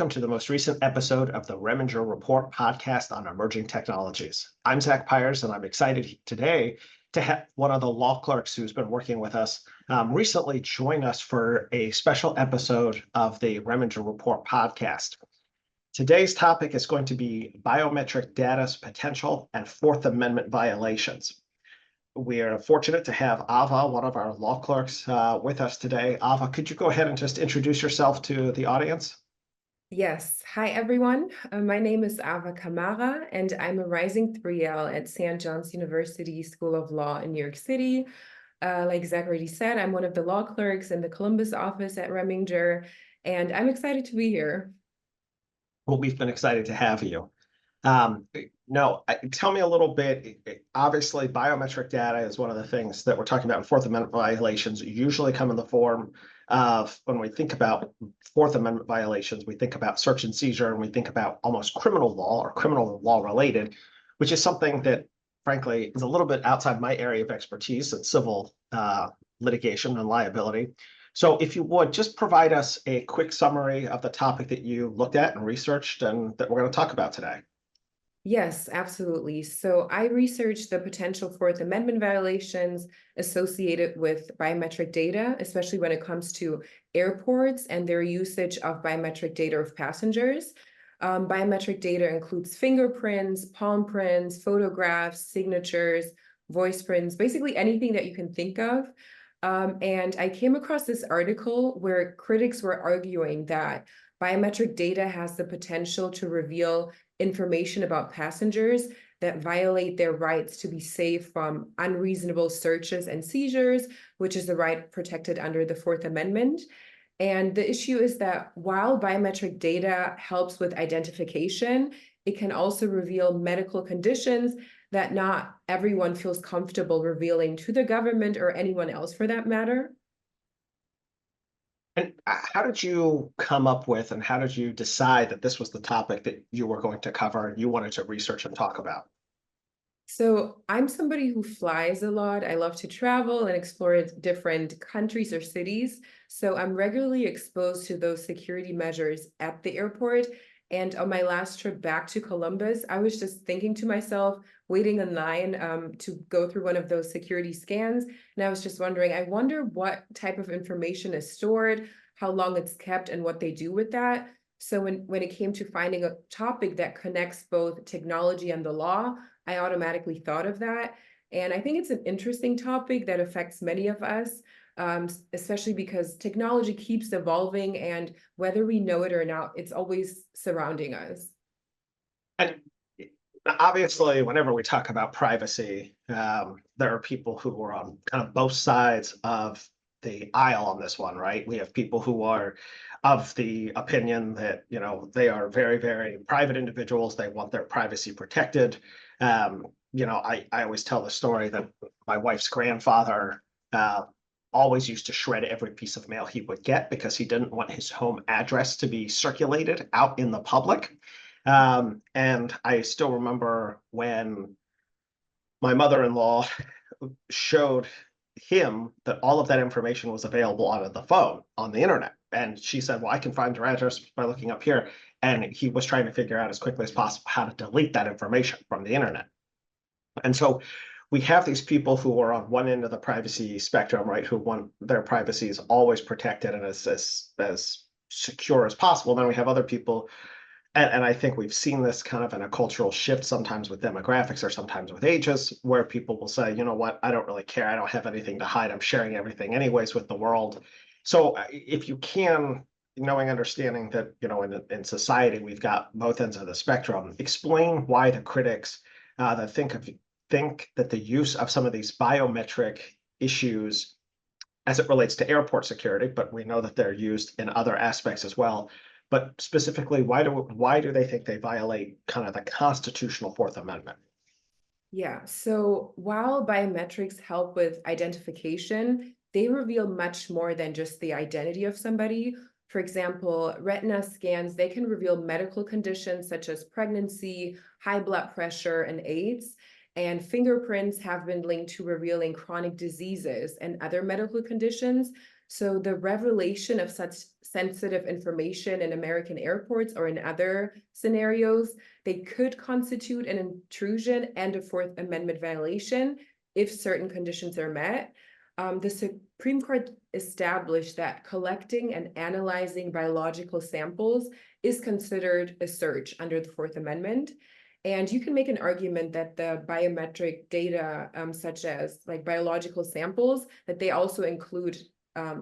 welcome to the most recent episode of the Reminger Report podcast on emerging technologies. I'm Zach Pyers, and I'm excited today to have one of the law clerks who's been working with us recently join us for a special episode of the Reminger Report podcast. Today's topic is going to be biometric data's potential and Fourth Amendment violations. We are fortunate to have Awa, one of our law clerks, with us today. Awa, could you go ahead and just introduce yourself to the audience? Yes. Hi, everyone. My name is Awa Camara, and I'm a rising 3L at St. John's University School of Law in New York City. Like Zachary said, I'm one of the law clerks in the Columbus office at Reminger, and I'm excited to be here. Well, we've been excited to have you. Tell me a little bit. Obviously, biometric data is one of the things that we're talking about in Fourth Amendment violations. Usually come in the form of, when we think about Fourth Amendment violations, we think about search and seizure, and we think about almost criminal law or criminal law related, which is something that, frankly, is a little bit outside my area of expertise in civil litigation and liability. So if you would, just provide us a quick summary of the topic that you looked at and researched and that we're going to talk about today. Yes, absolutely. So I researched the potential Fourth Amendment violations associated with biometric data, especially when it comes to airports and their usage of biometric data of passengers. Biometric data includes fingerprints, palm prints, photographs, signatures, voice prints, basically anything that you can think of. And I came across this article where critics were arguing that biometric data has the potential to reveal information about passengers that violate their rights to be safe from unreasonable searches and seizures, which is the right protected under the Fourth Amendment. And the issue is that while biometric data helps with identification, it can also reveal medical conditions that not everyone feels comfortable revealing to the government or anyone else for that matter. And how did you come up with and how did you decide that this was the topic that you were going to cover and you wanted to research and talk about? So I'm somebody who flies a lot. I love to travel and explore different countries or cities. So I'm regularly exposed to those security measures at the airport. And on my last trip back to Columbus, I was just thinking to myself, waiting in line to go through one of those security scans. And I was just wondering, I wonder what type of information is stored, how long it's kept, and what they do with that. So when it came to finding a topic that connects both technology and the law, I automatically thought of that. And I think it's an interesting topic that affects many of us, especially because technology keeps evolving, and whether we know it or not, it's always surrounding us. And obviously, whenever we talk about privacy, there are people who are on kind of both sides of the aisle on this one, right? We have people who are of the opinion that, they are very, very private individuals. They want their privacy protected. I always tell the story that my wife's grandfather always used to shred every piece of mail he would get because he didn't want his home address to be circulated out in the public. And I still remember when my mother-in-law showed him that all of that information was available on the phone, on the internet. And she said, well, I can find your address by looking up here. And he was trying to figure out as quickly as possible how to delete that information from the internet. And so we have these people who are on one end of the privacy spectrum, right, who want their privacy is always protected and as secure as possible. Then we have other people, and I think we've seen this kind of in a cultural shift, sometimes with demographics or sometimes with ages, where people will say, you know what, I don't really care. I don't have anything to hide. I'm sharing everything anyways with the world. So if you can, knowing, understanding that, in society, we've got both ends of the spectrum, explain why the critics that think that the use of some of these biometric issues as it relates to airport security, but we know that they're used in other aspects as well. But specifically, why do they think they violate kind of the constitutional Fourth Amendment? Yeah, so while biometrics help with identification, they reveal much more than just the identity of somebody. For example, retina scans, they can reveal medical conditions such as pregnancy, high blood pressure, and AIDS. And fingerprints have been linked to revealing chronic diseases and other medical conditions. So the revelation of such sensitive information in American airports or in other scenarios, they could constitute an intrusion and a Fourth Amendment violation if certain conditions are met. The Supreme Court established that collecting and analyzing biological samples is considered a search under the Fourth Amendment. And you can make an argument that the biometric data, such as like biological samples, that they also include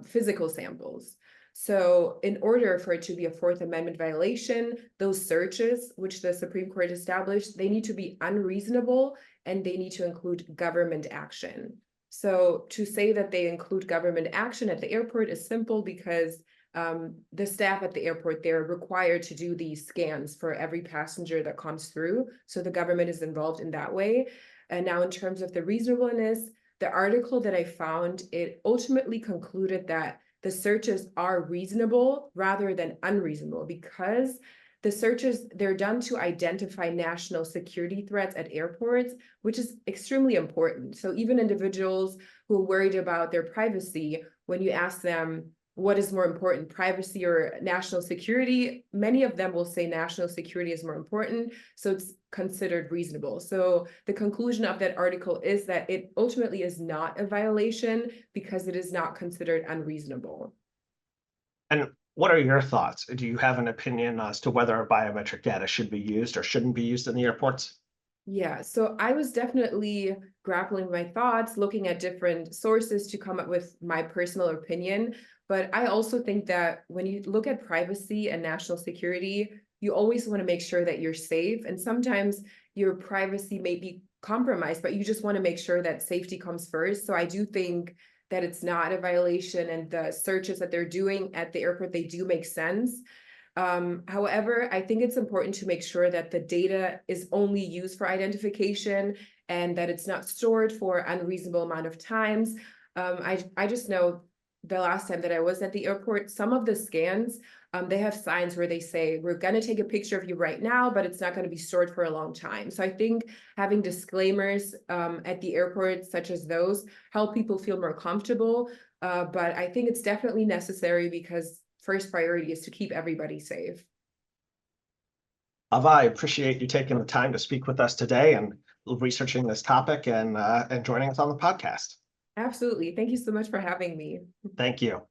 physical samples. So in order for it to be a Fourth Amendment violation, those searches, which the Supreme Court established, they need to be unreasonable and they need to include government action. So to say that they include government action at the airport is simple because the staff at the airport, they're required to do these scans for every passenger that comes through. So the government is involved in that way. And now in terms of the reasonableness, the article that I found, it ultimately concluded that the searches are reasonable rather than unreasonable because the searches, they're done to identify national security threats at airports, which is extremely important. So even individuals who are worried about their privacy, when you ask them, what is more important, privacy or national security? Many of them will say national security is more important, so it's considered reasonable. So the conclusion of that article is that it ultimately is not a violation because it is not considered unreasonable. And what are your thoughts? Do you have an opinion as to whether biometric data should be used or shouldn't be used in the airports? Yeah, so I was definitely grappling my thoughts, looking at different sources to come up with my personal opinion. But I also think that when you look at privacy and national security, you always want to make sure that you're safe. And sometimes your privacy may be compromised, but you just want to make sure that safety comes first. So I do think that it's not a violation and the searches that they're doing at the airport, they do make sense. However, I think it's important to make sure that the data is only used for identification and that it's not stored for unreasonable amount of times. I just know the last time that I was at the airport, some of the scans, they have signs where they say, we're going to take a picture of you right now, but it's not going to be stored for a long time. So I think having disclaimers at the airport, such as those, help people feel more comfortable. But I think it's definitely necessary because first priority is to keep everybody safe. Awa, I appreciate you taking the time to speak with us today and researching this topic and joining us on the podcast. Absolutely. Thank you so much for having me. Thank you.